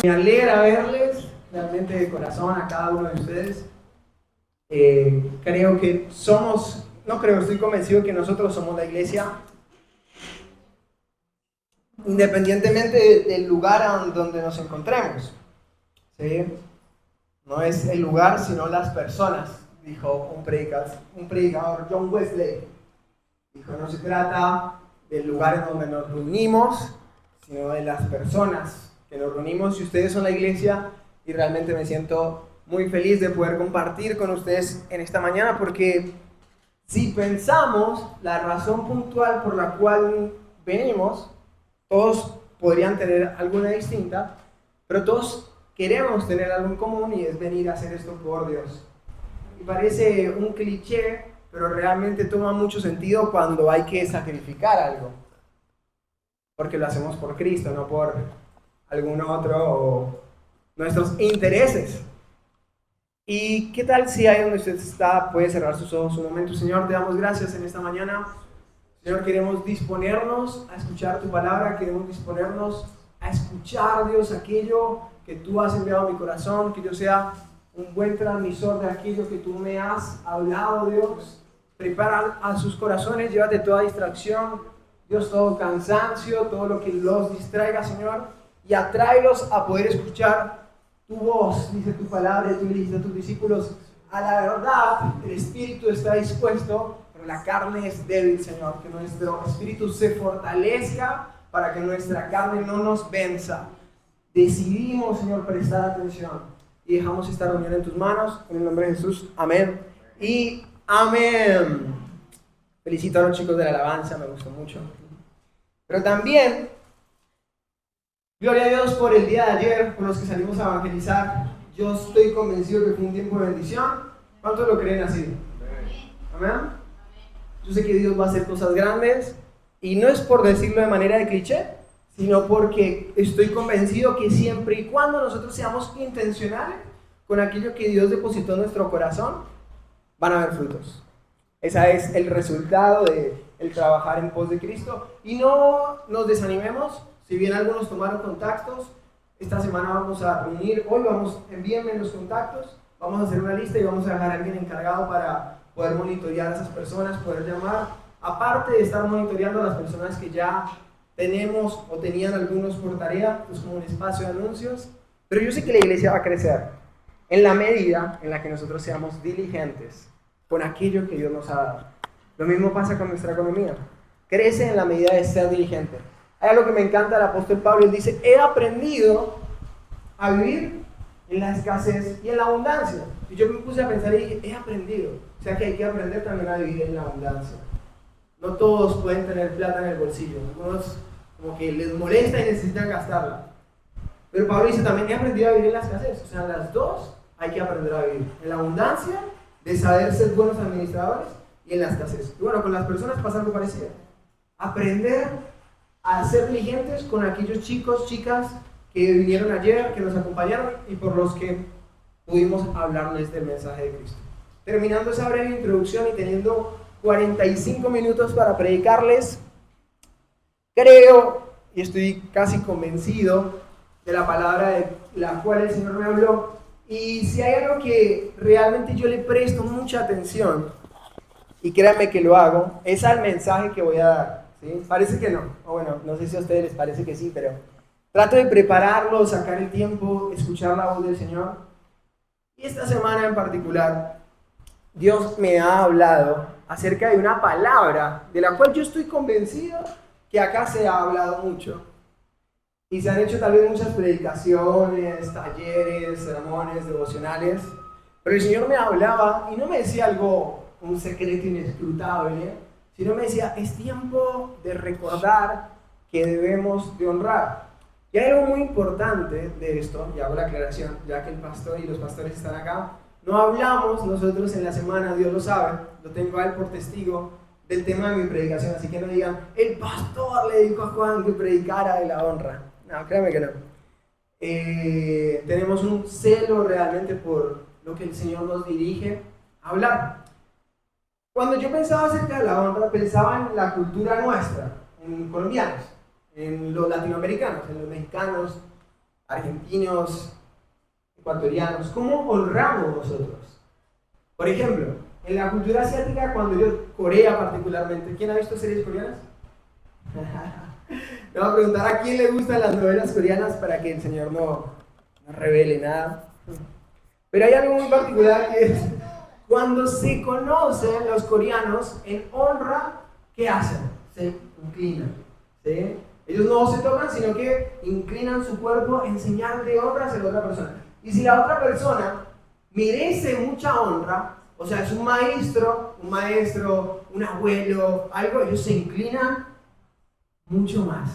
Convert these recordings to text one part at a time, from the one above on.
Me alegra verles realmente de corazón a cada uno de ustedes. Creo que estoy convencido que nosotros somos la iglesia, independientemente del lugar donde nos encontremos. ¿Sí? No es el lugar, sino las personas, dijo un predicador, John Wesley. Dijo, no se trata del lugar en donde nos reunimos, sino de las personas que nos reunimos. Y ustedes son la iglesia, y realmente me siento muy feliz de poder compartir con ustedes en esta mañana, porque si pensamos la razón puntual por la cual venimos, todos podrían tener alguna distinta, pero todos queremos tener algo en común, y es venir a hacer esto por Dios. Y parece un cliché, pero realmente toma mucho sentido cuando hay que sacrificar algo, porque lo hacemos por Cristo, no por algún otro o nuestros intereses. ¿Y qué tal si ahí donde usted está puede cerrar sus ojos un momento? Señor, te damos gracias en esta mañana. Señor, queremos disponernos a escuchar tu palabra, queremos disponernos a escuchar, Dios, aquello que tú has enviado a mi corazón, que yo sea un buen transmisor de aquello que tú me has hablado, Dios. Prepara a sus corazones, llévate toda distracción, Dios, todo cansancio, todo lo que los distraiga, Señor, y atráelos a poder escuchar tu voz. Dice tu palabra, y tú le dices a tus discípulos, a la verdad, el espíritu está dispuesto, pero la carne es débil, Señor. Que nuestro espíritu se fortalezca para que nuestra carne no nos venza. Decidimos, Señor, prestar atención y dejamos esta reunión en tus manos, en el nombre de Jesús. Amén y amén. Felicito a los chicos de la alabanza, me gustó mucho. Pero también, gloria a Dios por el día de ayer, por los que salimos a evangelizar. Yo estoy convencido que fue un tiempo de bendición. ¿Cuántos lo creen así? Amén. Yo sé que Dios va a hacer cosas grandes, y no es por decirlo de manera de cliché, sino porque estoy convencido que siempre y cuando nosotros seamos intencionales con aquello que Dios depositó en nuestro corazón, van a haber frutos. Ese es el resultado del trabajar en pos de Cristo. Y no nos desanimemos, si bien algunos tomaron contactos. Esta semana vamos a reunir, envíenme los contactos, vamos a hacer una lista y vamos a dejar a alguien encargado para poder monitorear a esas personas, poder llamar, aparte de estar monitoreando a las personas que ya tenemos o tenían algunos por tarea, pues como un espacio de anuncios. Pero yo sé que la iglesia va a crecer en la medida en la que nosotros seamos diligentes con aquello que Dios nos ha dado. Lo mismo pasa con nuestra economía, crece en la medida de ser diligente. Hay algo que me encanta del apóstol Pablo, él dice, he aprendido a vivir en la escasez y en la abundancia. Y yo me puse a pensar y dije, he aprendido. O sea que hay que aprender también a vivir en la abundancia. No todos pueden tener plata en el bolsillo, algunos como que les molesta y necesitan gastarla. Pero Pablo dice también, he aprendido a vivir en la escasez. O sea, las dos hay que aprender a vivir. En la abundancia, de saber ser buenos administradores, y en la escasez. Y bueno, con las personas pasa algo parecido. Aprender a ser diligentes con aquellos chicos, chicas que vinieron ayer, que nos acompañaron y por los que pudimos hablarles del mensaje de Cristo. Terminando esa breve introducción y teniendo 45 minutos para predicarles, creo y estoy casi convencido de la palabra de la cual el Señor me habló. Y si hay algo que realmente yo le presto mucha atención, y créanme que lo hago, es al mensaje que voy a dar. ¿Sí? Parece que no, o bueno, no sé si a ustedes les parece que sí, pero trato de prepararlo, sacar el tiempo, escuchar la voz del Señor. Y esta semana en particular, Dios me ha hablado acerca de una palabra de la cual yo estoy convencido que acá se ha hablado mucho. Y se han hecho tal vez muchas predicaciones, talleres, sermones, devocionales. Pero el Señor me hablaba y no me decía algo, un secreto inescrutable, sino me decía, es tiempo de recordar que debemos de honrar. Y hay algo muy importante de esto, y hago la aclaración, ya que el pastor y los pastores están acá, no hablamos nosotros en la semana, Dios lo sabe, lo tengo a él por testigo, del tema de mi predicación, así que no digan, el pastor le dijo a Juan que predicara de la honra. No, créanme que no. Tenemos un celo realmente por lo que el Señor nos dirige a hablar. Cuando yo pensaba acerca de la honra, pensaba en la cultura nuestra, en colombianos, en los latinoamericanos, en los mexicanos, argentinos, ecuatorianos, ¿cómo honramos nosotros? Por ejemplo, en la cultura asiática, Corea particularmente, ¿quién ha visto series coreanas? Le voy a preguntar a quién le gustan las novelas coreanas para que el señor no revele nada. Pero hay algo muy particular que es cuando se conocen los coreanos en honra, ¿qué hacen? Se inclinan. ¿Sí? Ellos no se tocan, sino que inclinan su cuerpo en señal de honra hacia la otra persona. Y si la otra persona merece mucha honra, o sea, es un maestro, un abuelo, algo, ellos se inclinan mucho más.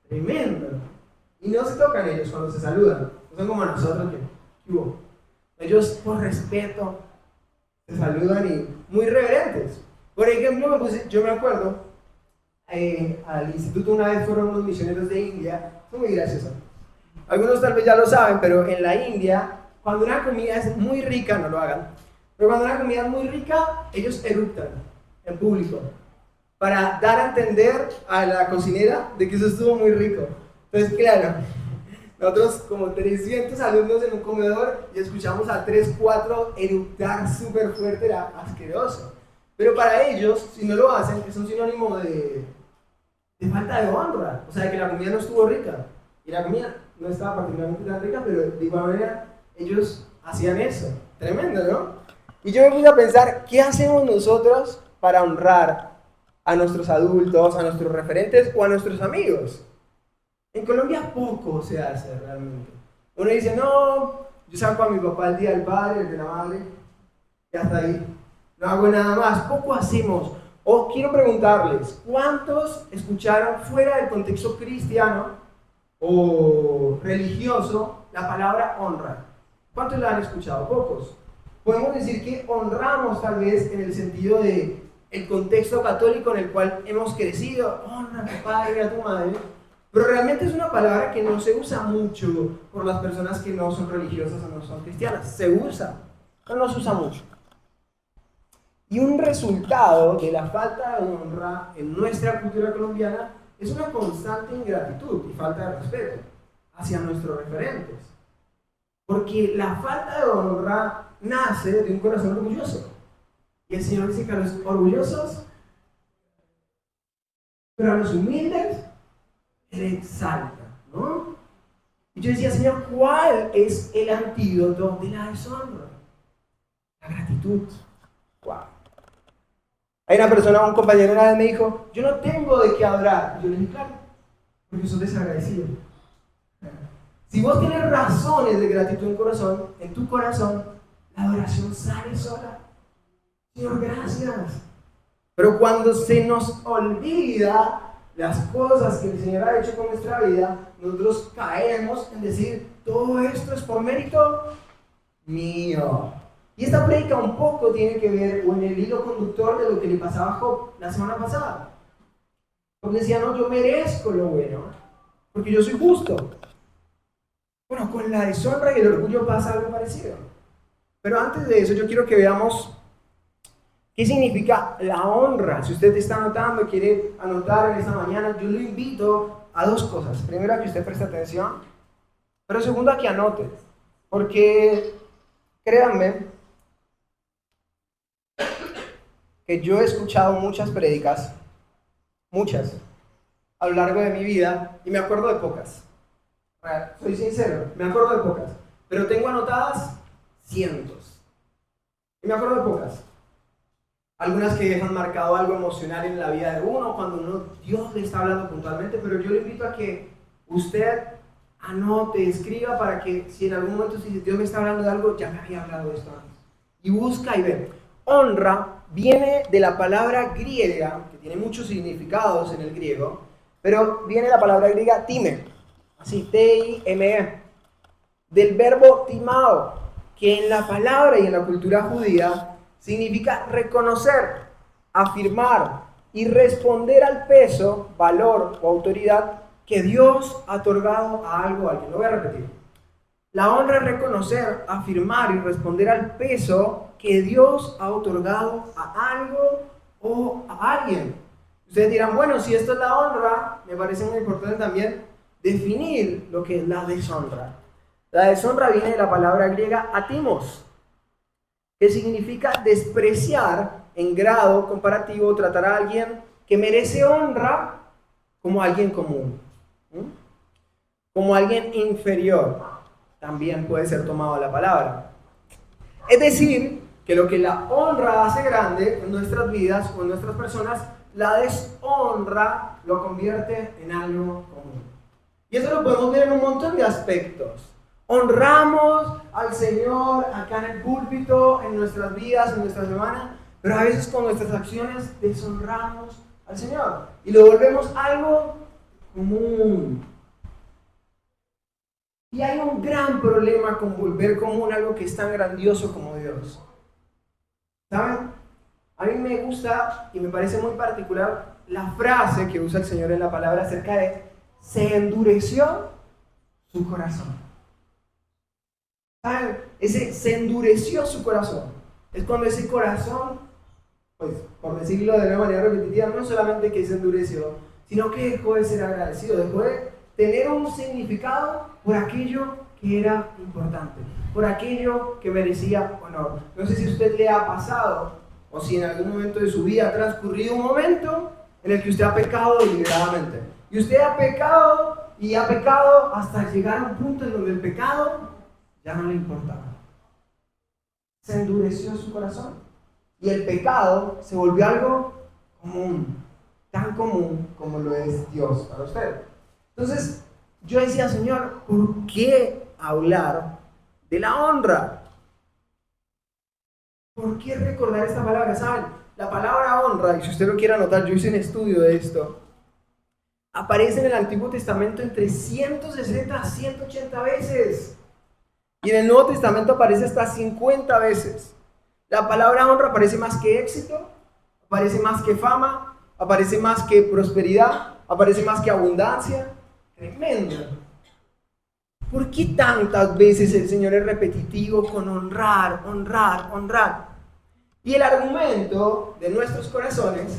Tremendo. Y no se tocan ellos cuando se saludan. No son como nosotros que hubo. Ellos por respeto se saludan y muy reverentes. Por ejemplo, yo me acuerdo, al instituto una vez fueron unos misioneros de India, fue muy gracioso. Algunos tal vez ya lo saben, pero en la India, cuando una comida es muy rica, no lo hagan, pero cuando una comida es muy rica, ellos eructan en público para dar a entender a la cocinera de que eso estuvo muy rico. Entonces, claro, nosotros como 300 alumnos en un comedor y escuchamos a 3, 4 eructar súper fuerte, era asqueroso. Pero para ellos, si no lo hacen, es un sinónimo de falta de honra, o sea, de que la comida no estuvo rica. Y la comida no estaba particularmente tan rica, pero de igual manera ellos hacían eso. Tremendo, ¿no? Y yo me puse a pensar, ¿qué hacemos nosotros para honrar a nuestros adultos, a nuestros referentes o a nuestros amigos? En Colombia poco se hace realmente. Uno dice, no, yo saco a mi papá el día del padre, el de la madre, y hasta ahí. No hago nada más, poco hacemos. O quiero preguntarles, ¿cuántos escucharon fuera del contexto cristiano o religioso la palabra honra? ¿Cuántos la han escuchado? Pocos. Podemos decir que honramos tal vez en el sentido de el contexto católico en el cual hemos crecido, honra a tu padre, a tu madre, pero realmente es una palabra que no se usa mucho por las personas que no son religiosas o no son cristianas. Se usa, pero no se usa mucho. Y un resultado de la falta de honra en nuestra cultura colombiana es una constante ingratitud y falta de respeto hacia nuestros referentes. Porque la falta de honra nace de un corazón orgulloso. Y el Señor dice que a los orgullosos, pero a los humildes, Él exalta, ¿no? Y yo decía, Señor, ¿cuál es el antídoto de la deshonra? La gratitud. Wow. Hay una persona, un compañero una vez me dijo, yo no tengo de qué adorar. Y yo le dije, claro, porque sos desagradecido. Si vos tienes razones de gratitud en tu corazón, la adoración sale sola. Señor, gracias. Pero cuando se nos olvida las cosas que el Señor ha hecho con nuestra vida, nosotros caemos en decir, todo esto es por mérito mío. Y esta prédica un poco tiene que ver con el hilo conductor de lo que le pasaba a Job la semana pasada. Porque decía, no, yo merezco lo bueno, porque yo soy justo. Bueno, con la deshonra y el orgullo pasa algo parecido. Pero antes de eso, yo quiero que veamos qué significa la honra. Si usted está anotando, quiere anotar en esta mañana, yo lo invito a dos cosas. Primero, a que usted preste atención, pero segundo, a que anote. Porque, créanme, que yo he escuchado muchas prédicas, muchas, a lo largo de mi vida, y me acuerdo de pocas. Soy sincero, me acuerdo de pocas, pero tengo anotadas cientos. Y me acuerdo de pocas. Algunas que han marcado algo emocional en la vida de uno, cuando Dios le está hablando puntualmente, pero yo le invito a que usted anote, escriba, para que si en algún momento si Dios me está hablando de algo, ya me había hablado de esto antes. Y busca y ve. Honra viene de la palabra griega, que tiene muchos significados en el griego, pero viene la palabra griega time, así T-I-M-E, del verbo timao, que en la palabra y en la cultura judía significa reconocer, afirmar y responder al peso, valor o autoridad que Dios ha otorgado a algo o a alguien. Lo voy a repetir. La honra es reconocer, afirmar y responder al peso que Dios ha otorgado a algo o a alguien. Ustedes dirán, bueno, si esto es la honra, me parece muy importante también definir lo que es la deshonra. La deshonra viene de la palabra griega atimos, que significa despreciar en grado comparativo, tratar a alguien que merece honra como alguien común, como alguien inferior. También puede ser tomado la palabra. Es decir, que lo que la honra hace grande en nuestras vidas o en nuestras personas, la deshonra lo convierte en algo común. Y eso lo podemos ver en un montón de aspectos. Honramos al Señor acá en el púlpito, en nuestras vidas, en nuestra semana, pero a veces con nuestras acciones deshonramos al Señor y lo volvemos algo común. Y hay un gran problema con volver común algo que es tan grandioso como Dios. ¿Saben? A mí me gusta y me parece muy particular la frase que usa el Señor en la palabra acerca de se endureció su corazón. ¿Saben? Se endureció su corazón. Es cuando ese corazón, pues por decirlo de una manera repetitiva, no solamente que se endureció, sino que dejó de ser agradecido, dejó de tener un significado por aquello que era importante, por aquello que merecía honor. No sé si a usted le ha pasado, o si en algún momento de su vida ha transcurrido un momento en el que usted ha pecado deliberadamente. Y usted ha pecado y ha pecado hasta llegar a un punto en donde el pecado ya no le importaba. Se endureció su corazón. Y el pecado se volvió algo común, tan común como lo es Dios para usted. Entonces, yo decía, Señor, ¿por qué hablar de la honra? ¿Por qué recordar esta palabra? ¿Saben? La palabra honra, y si usted lo quiere anotar, yo hice un estudio de esto, aparece en el Antiguo Testamento entre 160 a 180 veces. Y en el Nuevo Testamento aparece hasta 50 veces. La palabra honra aparece más que éxito, aparece más que fama, aparece más que prosperidad, aparece más que abundancia. Tremendo. ¿Por qué tantas veces el Señor es repetitivo con honrar, honrar, honrar? Y el argumento de nuestros corazones,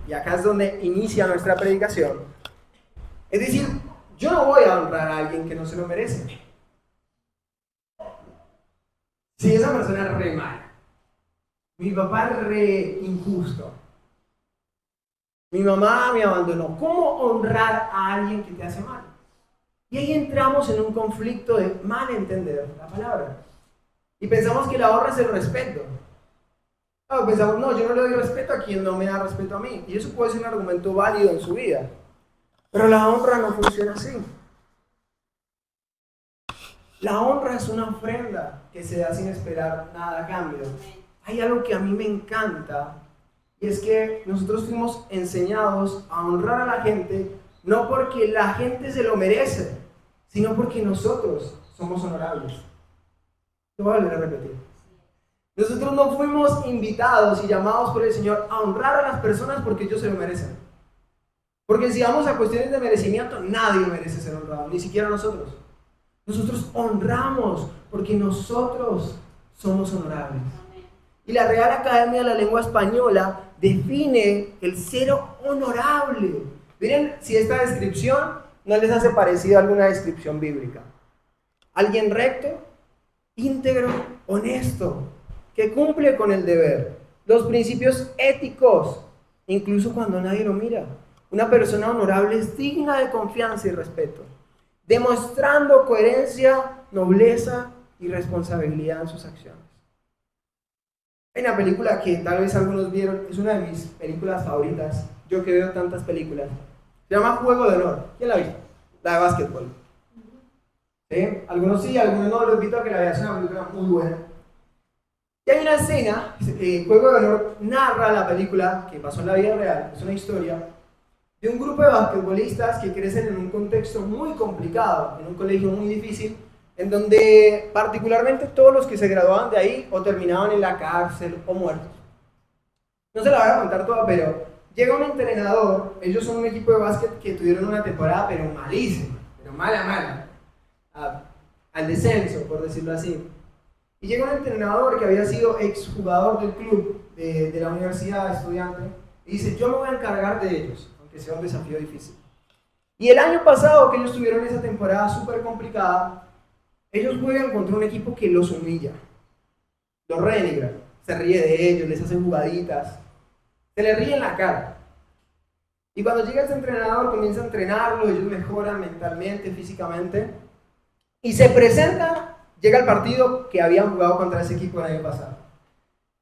y acá es donde inicia nuestra predicación, es decir, yo no voy a honrar a alguien que no se lo merece. Si esa persona es re mala, mi papá es re injusto, mi mamá me abandonó, ¿cómo honrar a alguien que te hace mal? Y ahí entramos en un conflicto de mal entender la palabra. Y pensamos que la honra es el respeto. Pensamos, no, yo no le doy respeto a quien no me da respeto a mí. Y eso puede ser un argumento válido en su vida. Pero la honra no funciona así. La honra es una ofrenda que se da sin esperar nada a cambio. Hay algo que a mí me encanta, y es que nosotros fuimos enseñados a honrar a la gente, no porque la gente se lo merece, sino porque nosotros somos honorables. Lo voy a volver a repetir. Nosotros no fuimos invitados y llamados por el Señor a honrar a las personas porque ellos se lo merecen. Porque si vamos a cuestiones de merecimiento, nadie merece ser honrado, ni siquiera nosotros. Nosotros honramos porque nosotros somos honorables. Y la Real Academia de la Lengua Española define el ser honorable. Miren si esta descripción no les hace parecido a alguna descripción bíblica. Alguien recto, íntegro, honesto, que cumple con el deber, los principios éticos, incluso cuando nadie lo mira. Una persona honorable es digna de confianza y respeto, demostrando coherencia, nobleza y responsabilidad en sus acciones. Hay una película que tal vez algunos vieron, es una de mis películas favoritas, yo que veo tantas películas, se llama Juego de Honor. ¿Quién la vio? La de básquetbol. ¿Sí? Algunos sí, algunos no, los invito a que la vean, es una película muy buena. Y hay una escena, Juego de Honor narra la película que pasó en la vida real, es una historia de un grupo de basquetbolistas que crecen en un contexto muy complicado, en un colegio muy difícil, en donde particularmente todos los que se graduaban de ahí o terminaban en la cárcel o muertos. No se la voy a contar toda, pero llega un entrenador, ellos son un equipo de básquet que tuvieron una temporada pero malísima, pero mala, al descenso, por decirlo así. Y llega un entrenador que había sido exjugador del club de la universidad, estudiante, y dice, yo me voy a encargar de ellos, aunque sea un desafío difícil. Y el año pasado que ellos tuvieron esa temporada súper complicada, ellos juegan contra un equipo que los humilla, los renigra, se ríe de ellos, les hace jugaditas, se les ríe en la cara. Y cuando llega ese entrenador, comienza a entrenarlo, ellos mejoran mentalmente, físicamente, y se presenta, llega el partido que habían jugado contra ese equipo el año pasado.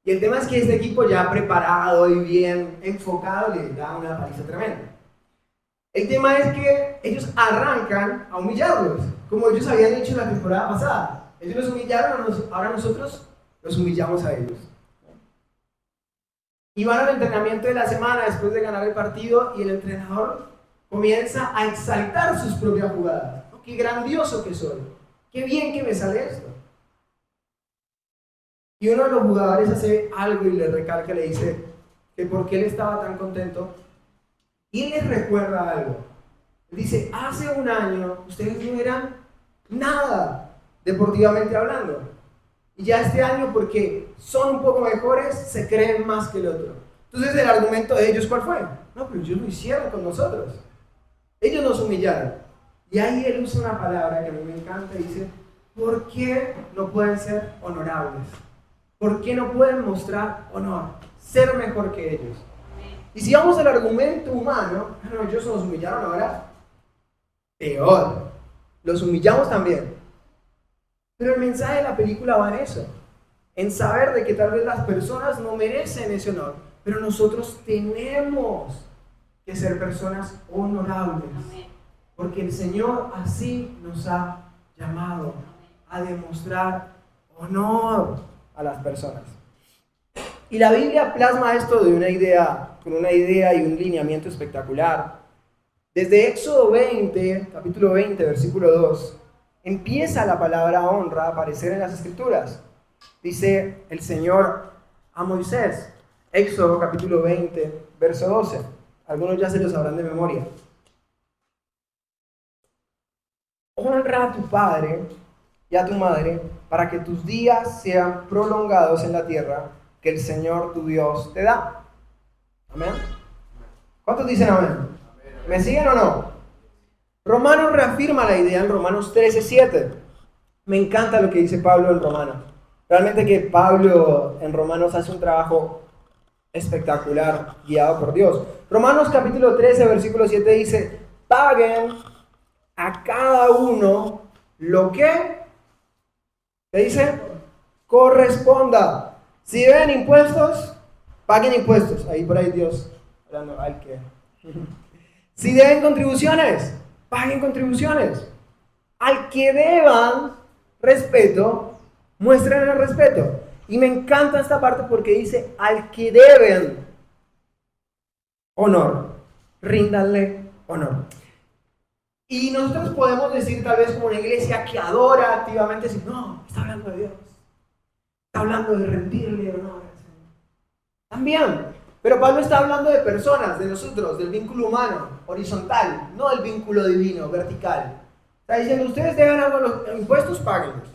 Y el tema es que este equipo ya preparado y bien enfocado le da una paliza tremenda. El tema es que ellos arrancan a humillarlos, como ellos habían hecho la temporada pasada. Ellos los humillaron, ahora nosotros los humillamos a ellos. Y van al entrenamiento de la semana después de ganar el partido y el entrenador comienza a exaltar sus propias jugadas. ¡Oh, qué grandioso que soy! ¡Qué bien que me sale esto! Y uno de los jugadores hace algo y le recalca, le dice que por qué él estaba tan contento. Y él les recuerda algo. Él dice, hace un año ustedes no eran nada, deportivamente hablando. Y ya este año, porque son un poco mejores, se creen más que el otro. Entonces el argumento de ellos, ¿cuál fue? No, pero ellos lo hicieron con nosotros. Ellos nos humillaron. Y ahí él usa una palabra que a mí me encanta y dice, ¿por qué no pueden ser honorables? ¿Por qué no pueden mostrar honor? Ser mejor que ellos. Y si vamos al argumento humano, no, ellos nos humillaron ahora, peor. Los humillamos también. Pero el mensaje de la película va en eso, en saber de que tal vez las personas no merecen ese honor, pero nosotros tenemos que ser personas honorables, porque el Señor así nos ha llamado a demostrar honor a las personas. Y la Biblia plasma esto de con una idea y un lineamiento espectacular. Desde Éxodo 20, capítulo 20, versículo 2, empieza la palabra honra a aparecer en las Escrituras. Dice el Señor a Moisés, Éxodo capítulo 20, verso 12. Algunos ya se lo sabrán de memoria. Honra a tu padre y a tu madre para que tus días sean prolongados en la tierra que el Señor tu Dios te da. ¿Amén? ¿Cuántos dicen amén? ¿Me siguen o no? Romanos reafirma la idea en Romanos 13:7. Me encanta lo que dice Pablo en Romanos. Realmente que Pablo en Romanos hace un trabajo espectacular, guiado por Dios. Romanos capítulo 13, versículo 7 dice, paguen a cada uno lo que, ¿qué dice? Corresponda. Si deben impuestos, paguen impuestos. Ahí por ahí Dios hablando al que. Si deben contribuciones, paguen contribuciones. Al que deban respeto, muestren el respeto. Y me encanta esta parte porque dice, al que deben honor, ríndanle honor. Y nosotros podemos decir tal vez como una iglesia que adora activamente, decir, no, está hablando de Dios. Está hablando de rendirle honor al Señor. También, pero Pablo está hablando de personas, de nosotros, del vínculo humano, horizontal, no del vínculo divino, vertical. Está diciendo, ustedes deben algo, los impuestos, páguenlos,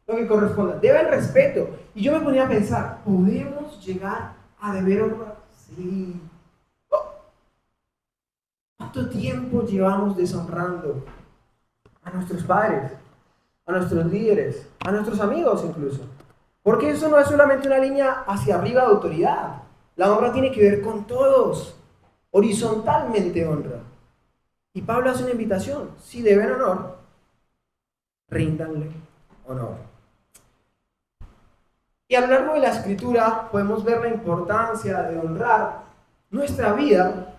lo que corresponda. Deben respeto. Y yo me ponía a pensar, ¿podemos llegar a deber honor? Sí. ¿Cuánto tiempo llevamos deshonrando a nuestros padres, a nuestros líderes, a nuestros amigos incluso? Porque eso no es solamente una línea hacia arriba de autoridad. La honra tiene que ver con todos, horizontalmente honra. Y Pablo hace una invitación, si deben honor, ríndanle honor. Y a lo largo de la escritura podemos ver la importancia de honrar nuestra vida,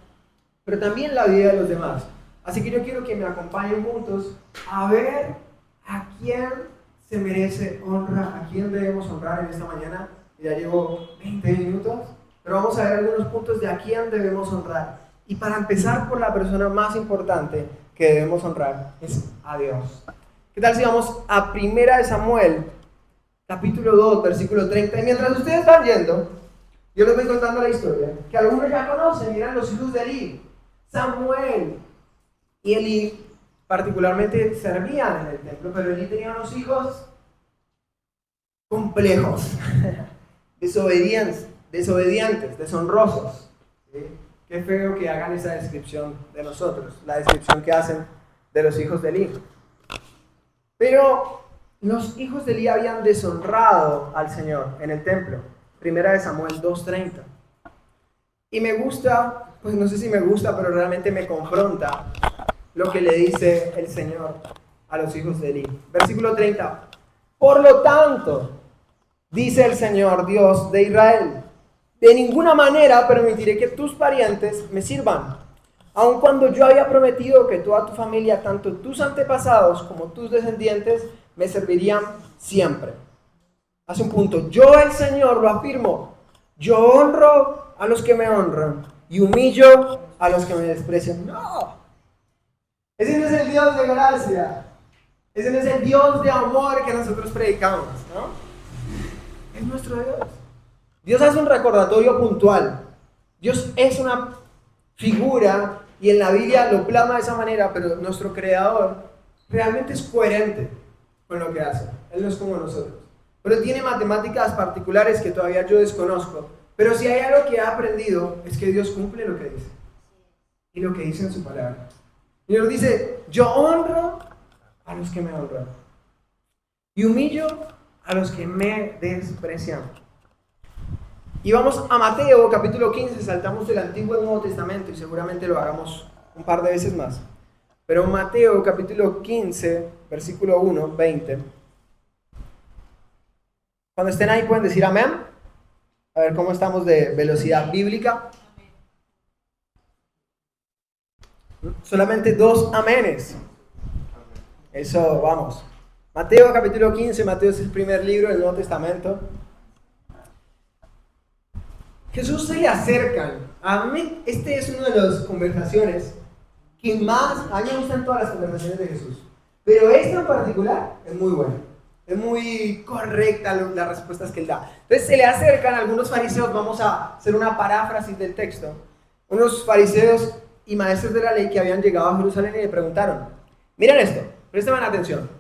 pero también la vida de los demás. Así que yo quiero que me acompañen juntos a ver a quién se merece honra, a quién debemos honrar en esta mañana. Ya llevo 20 minutos, pero vamos a ver algunos puntos de a quién debemos honrar. Y para empezar por la persona más importante que debemos honrar es a Dios. ¿Qué tal si vamos a 1 Samuel, capítulo 2, versículo 30? Y mientras ustedes van yendo, yo les voy contando la historia, que algunos ya conocen, eran los hijos de Elí. Samuel y Elí particularmente servían en el templo, pero Elí tenía unos hijos complejos, desobedientes, deshonrosos, ¿sí? Qué feo que hagan esa descripción de nosotros, la descripción que hacen de los hijos de Eli. Pero los hijos de Eli habían deshonrado al Señor en el templo. Primera de Samuel 2:30. Y me gusta, pues no sé si me gusta, pero realmente me confronta lo que le dice el Señor a los hijos de Eli. Versículo 30. Por lo tanto, dice el Señor Dios de Israel, de ninguna manera permitiré que tus parientes me sirvan, aun cuando yo había prometido que toda tu familia, tanto tus antepasados como tus descendientes, me servirían siempre. Hace un punto, yo el Señor lo afirmo, yo honro a los que me honran y humillo a los que me desprecian. No, ese no es el Dios de gracia, ese no es el Dios de amor que nosotros predicamos, ¿no? Es nuestro Dios. Dios hace un recordatorio puntual. Dios es una figura y en la Biblia lo plasma de esa manera, pero nuestro Creador realmente es coherente con lo que hace. Él no es como nosotros. Pero tiene matemáticas particulares que todavía yo desconozco. Pero si hay algo que he aprendido es que Dios cumple lo que dice. Y lo que dice en su palabra. Y Dios dice, yo honro a los que me honran. Y humillo a los que me desprecian. Y vamos a Mateo capítulo 15, saltamos del Antiguo y Nuevo Testamento y seguramente lo hagamos un par de veces más. Pero Mateo capítulo 15, versículo 1, 20. Cuando estén ahí pueden decir amén. A ver cómo estamos de velocidad bíblica. Solamente 2 amenes. Eso, vamos. Mateo capítulo 15, Mateo es el primer libro del Nuevo Testamento. Jesús se le acercan. A mí, este es una de las conversaciones que más, a mí me gustan todas las conversaciones de Jesús, pero esta en particular es muy buena. Es muy correcta las respuestas que él da. Entonces se le acercan algunos fariseos, vamos a hacer una paráfrasis del texto. Unos fariseos y maestros de la ley que habían llegado a Jerusalén y le preguntaron, miren esto, presten atención.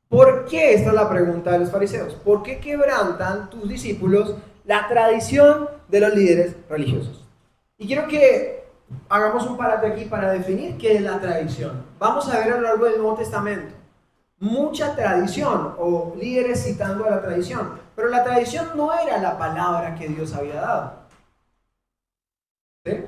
¿Por qué? Esta es la pregunta de los fariseos. ¿Por qué quebrantan tus discípulos la tradición de los líderes religiosos? Y quiero que hagamos un parate aquí para definir qué es la tradición. Vamos a ver a lo largo del Nuevo Testamento mucha tradición o líderes citando a la tradición, pero la tradición no era la palabra que Dios había dado. ¿Sí?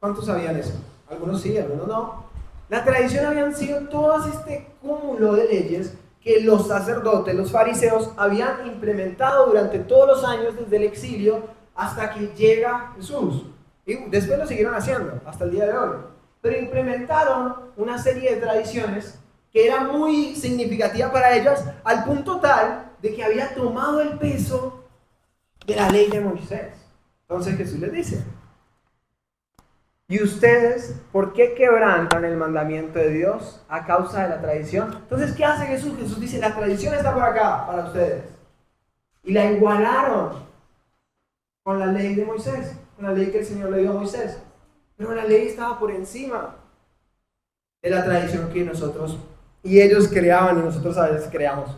¿Cuántos sabían eso? Algunos sí, algunos no. La tradición habían sido todo este cúmulo de leyes que los sacerdotes, los fariseos, habían implementado durante todos los años desde el exilio hasta que llega Jesús. Y después lo siguieron haciendo hasta el día de hoy. Pero implementaron una serie de tradiciones que era muy significativa para ellos, al punto tal de que había tomado el peso de la ley de Moisés. Entonces Jesús les dice, ¿y ustedes por qué quebrantan el mandamiento de Dios a causa de la tradición? Entonces, ¿qué hace Jesús? Jesús dice, la tradición está por acá para ustedes. Y la igualaron con la ley de Moisés, con la ley que el Señor le dio a Moisés. Pero la ley estaba por encima de la tradición que nosotros y ellos creaban y nosotros a veces creamos.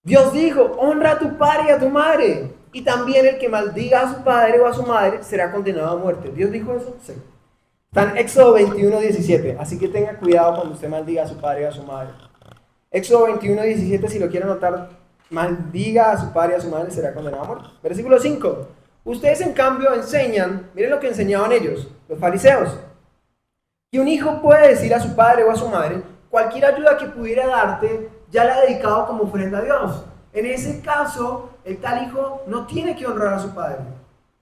Dios dijo, honra a tu padre y a tu madre. Y también el que maldiga a su padre o a su madre será condenado a muerte. ¿Dios dijo eso? Sí. Está en Éxodo 21, 17. Así que tenga cuidado cuando usted maldiga a su padre o a su madre. Éxodo 21, 17, si lo quiere anotar, maldiga a su padre y a su madre será condenado a muerte. Versículo 5. Ustedes en cambio enseñan, miren lo que enseñaban ellos, los fariseos, que un hijo puede decir a su padre o a su madre, cualquier ayuda que pudiera darte, ya la ha dedicado como ofrenda a Dios. En ese caso, el tal hijo no tiene que honrar a su padre.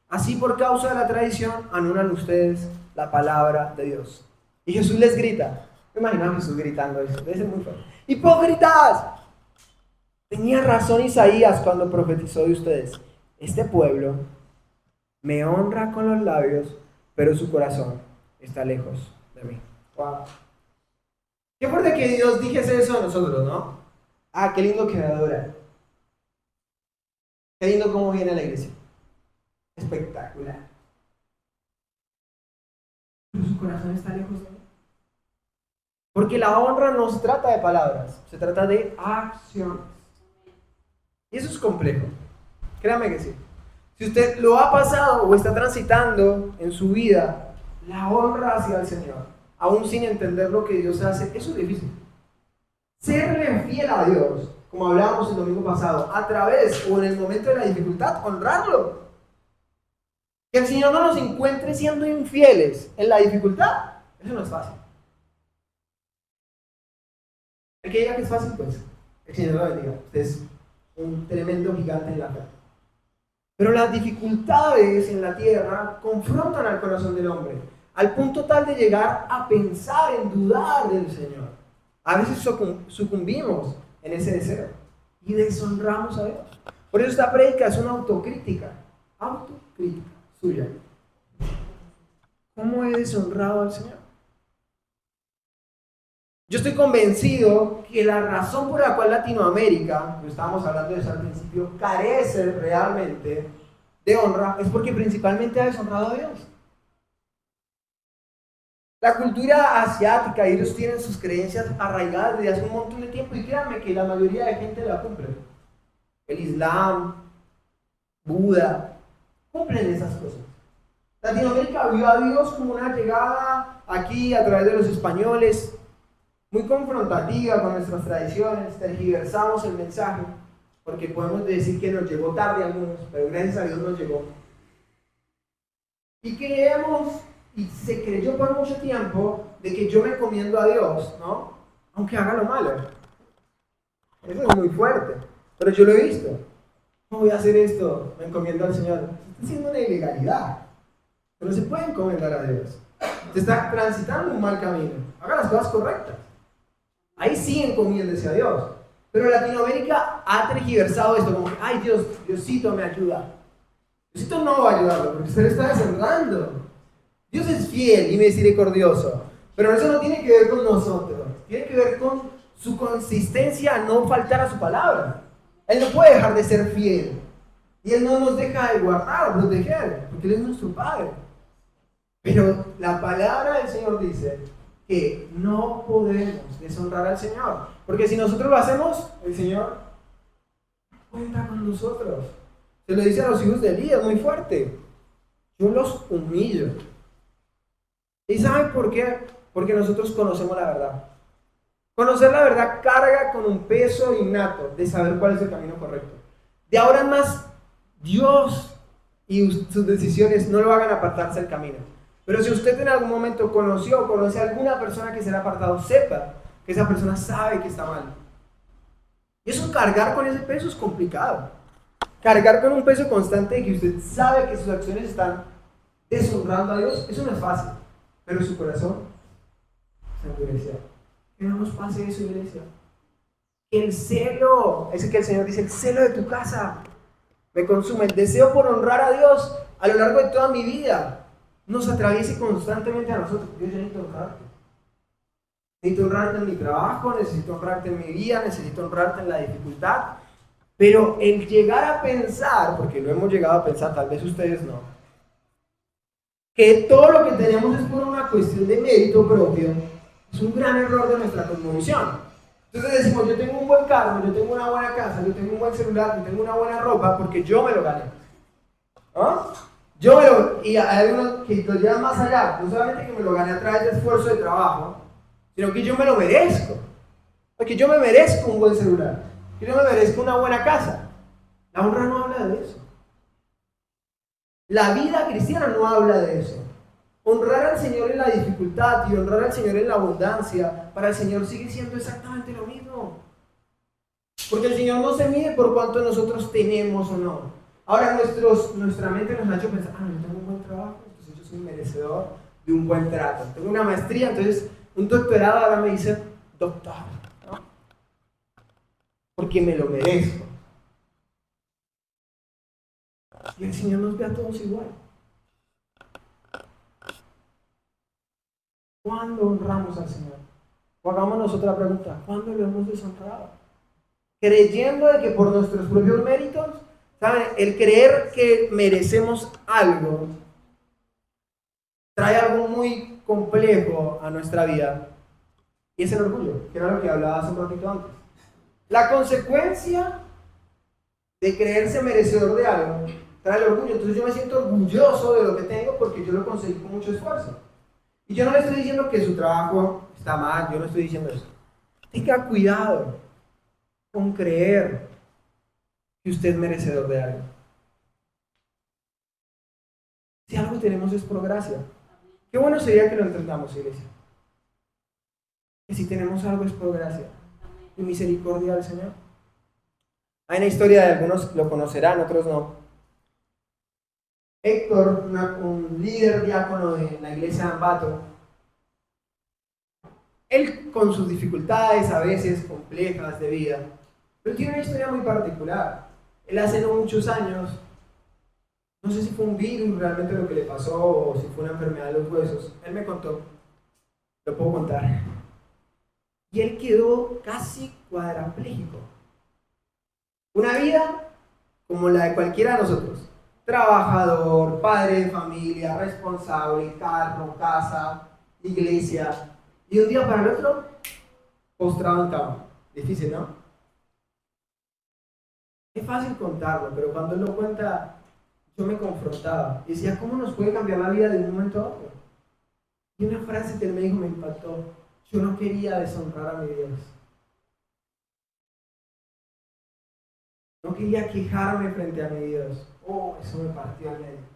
Así, por causa de la tradición, anulan ustedes la palabra de Dios. Y Jesús les grita. Me imagino a Jesús gritando eso. Debe ser muy fuerte. ¡Hipócritas! Tenía razón Isaías cuando profetizó de ustedes. Este pueblo me honra con los labios, pero su corazón está lejos de mí. Wow. Qué fuerte que Dios dijese eso a nosotros, ¿no? Ah, qué lindo que me adora. Qué lindo cómo viene a la iglesia. Espectacular. Pero su corazón está lejos de mí. Porque la honra no se trata de palabras, se trata de acciones. Y eso es complejo. Créame que sí. Si Si usted lo ha pasado o está transitando en su vida la honra hacia el Señor, aún sin entender lo que Dios hace, eso es difícil. Serle fiel a Dios, como hablábamos el domingo pasado, a través o en el momento de la dificultad, honrarlo. Que el Señor no nos encuentre siendo infieles en la dificultad, eso no es fácil. El que diga que es fácil, pues, el Señor lo bendiga. Usted es un tremendo gigante en la fe. Pero las dificultades en la tierra confrontan al corazón del hombre, al punto tal de llegar a pensar en dudar del Señor. A veces sucumbimos en ese deseo y deshonramos a Dios. Por eso esta prédica es una autocrítica suya. ¿Cómo he deshonrado al Señor? Yo estoy convencido que la razón por la cual Latinoamérica, lo estábamos hablando de eso al principio, carece realmente de honra, es porque principalmente ha deshonrado a Dios. La cultura asiática, ellos tienen sus creencias arraigadas desde hace un montón de tiempo y créanme que la mayoría de gente la cumple. El Islam, Buda, cumplen esas cosas. Latinoamérica vio a Dios como una llegada aquí a través de los españoles, muy confrontativa con nuestras tradiciones, tergiversamos el mensaje, porque podemos decir que nos llegó tarde a algunos, pero gracias a Dios nos llegó. Y creemos, y se creyó por mucho tiempo, de que yo me encomiendo a Dios, ¿no? Aunque haga lo malo. Eso es muy fuerte, pero yo lo he visto. No voy a hacer esto, me encomiendo al Señor. Está haciendo una ilegalidad, pero no se puede encomendar a Dios. Se está transitando un mal camino. Haga las cosas correctas. Ahí sí encomiéndese a Dios. Pero Latinoamérica ha tergiversado esto como que, ay Dios, Diosito me ayuda. Diosito no va a ayudarlo porque usted le está deshonrando. Dios es fiel y misericordioso, pero eso no tiene que ver con nosotros. Tiene que ver con su consistencia a no faltar a su palabra. Él no puede dejar de ser fiel. Y Él no nos deja de guardar o proteger, porque Él es nuestro Padre. Pero la palabra del Señor dice que no podemos deshonrar al Señor, porque si nosotros lo hacemos, el Señor cuenta con nosotros. Se lo dice a los hijos de Elías muy fuerte: yo los humillo. ¿Y saben por qué? Porque nosotros conocemos la verdad. Conocer la verdad carga con un peso innato de saber cuál es el camino correcto. De ahora en más, Dios y sus decisiones no lo hagan apartarse del camino. Pero si usted en algún momento conoció o conoce a alguna persona que se le ha apartado, sepa que esa persona sabe que está mal. Y eso, cargar con ese peso es complicado. Cargar con un peso constante de que usted sabe que sus acciones están deshonrando a Dios, eso no es fácil. Pero su corazón se endurece. Que no nos pase eso, iglesia. Que el celo, ese que el Señor dice, el celo de tu casa me consume. El deseo por honrar a Dios a lo largo de toda mi vida nos atraviese constantemente a nosotros. Dios, yo necesito honrarte. Necesito honrarte en mi trabajo, necesito honrarte en mi vida, necesito honrarte en la dificultad. Pero el llegar a pensar, porque lo hemos llegado a pensar, tal vez ustedes no, que todo lo que tenemos es por una cuestión de mérito propio, es un gran error de nuestra cosmovisión. Entonces decimos, yo tengo un buen carro, yo tengo una buena casa, yo tengo un buen celular, yo tengo una buena ropa, porque yo me lo gané. ¿Ah? Y hay algunos que lo llevan más allá, no solamente que me lo gané a través de esfuerzo de trabajo, sino que yo me lo merezco. Porque yo me merezco un buen celular, que yo me merezco una buena casa. La honra no habla de eso. La vida cristiana no habla de eso. Honrar al Señor en la dificultad y honrar al Señor en la abundancia, para el Señor sigue siendo exactamente lo mismo. Porque el Señor no se mide por cuánto nosotros tenemos o no. Ahora nuestra mente nos ha hecho pensar, yo tengo un buen trabajo, entonces yo soy merecedor de un buen trato. Tengo una maestría, entonces un doctorado ahora me dice doctor, ¿no? Porque me lo merezco. Y el Señor nos ve a todos igual. ¿Cuándo honramos al Señor? O hagámonos otra pregunta: ¿cuándo lo hemos deshonrado? Creyendo de que por nuestros propios méritos, ¿saben? El creer que merecemos algo trae algo muy complejo a nuestra vida, y es el orgullo, que era lo que hablaba hace un ratito antes. La consecuencia de creerse merecedor de algo trae el orgullo. Entonces yo me siento orgulloso de lo que tengo porque yo lo conseguí con mucho esfuerzo. Y yo no le estoy diciendo que su trabajo está mal, yo no estoy diciendo eso. Tenga cuidado con creer que usted es merecedor de algo. Si algo tenemos es por gracia. Qué bueno sería que lo entendamos, iglesia. Que si tenemos algo es por gracia y misericordia del Señor. Hay una historia de algunos lo conocerán, otros no. Héctor, un líder diácono de la iglesia de Ambato, él con sus dificultades a veces complejas de vida, pero tiene una historia muy particular. Él hace no muchos años, no sé si fue un virus realmente lo que le pasó o si fue una enfermedad de los huesos, él me contó, lo puedo contar, y él quedó casi cuadrapléjico. Una vida como la de cualquiera de nosotros, trabajador, padre de familia, responsable, carro, casa, iglesia, y un día para el otro, postrado en cama. Difícil, ¿no? Es fácil contarlo, pero cuando él lo cuenta, yo me confrontaba. Y decía, ¿cómo nos puede cambiar la vida de un momento a otro? Y una frase que él me dijo me impactó. Yo no quería deshonrar a mi Dios. No quería quejarme frente a mi Dios. Oh, eso me partió al medio.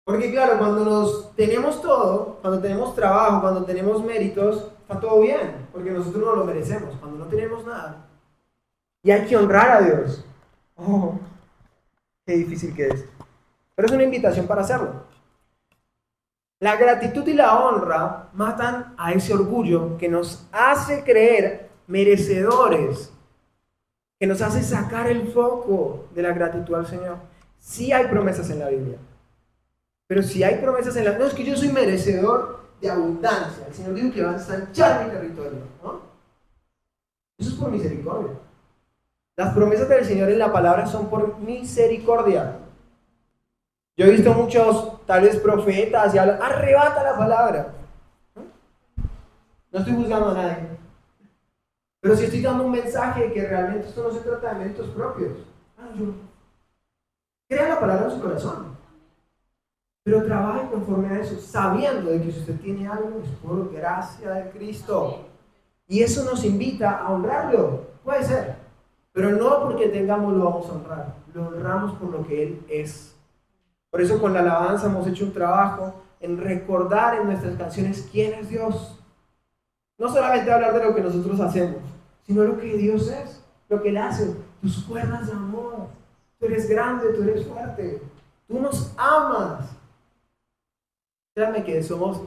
Porque claro, cuando nos tenemos todo, cuando tenemos trabajo, cuando tenemos méritos, está todo bien, porque nosotros no lo merecemos. Cuando no tenemos nada, y hay que honrar a Dios. Oh, qué difícil que es. Pero es una invitación para hacerlo. La gratitud y la honra matan a ese orgullo que nos hace creer merecedores, que nos hace sacar el foco de la gratitud al Señor. Sí hay promesas en la Biblia. Pero si hay promesas en la... No, es que yo soy merecedor de abundancia. El Señor dijo que va a ensanchar mi territorio, ¿no? Eso es por misericordia. Las promesas del Señor en la palabra son por misericordia. Yo he visto muchos, tal vez profetas, y hablan, arrebata la palabra. No estoy juzgando a nadie. Pero si estoy dando un mensaje de que realmente esto no se trata de méritos propios. Crea la palabra en su corazón. Pero trabaje conforme a eso, sabiendo de que si usted tiene algo es por gracia de Cristo. Y eso nos invita a honrarlo. Puede ser. Pero no porque tengamos lo vamos a honrar. Lo honramos por lo que Él es. Por eso con la alabanza hemos hecho un trabajo en recordar en nuestras canciones quién es Dios. No solamente hablar de lo que nosotros hacemos, sino lo que Dios es, lo que Él hace. Tus cuerdas de amor. Tú eres grande, tú eres fuerte. Tú nos amas. Créanme que somos,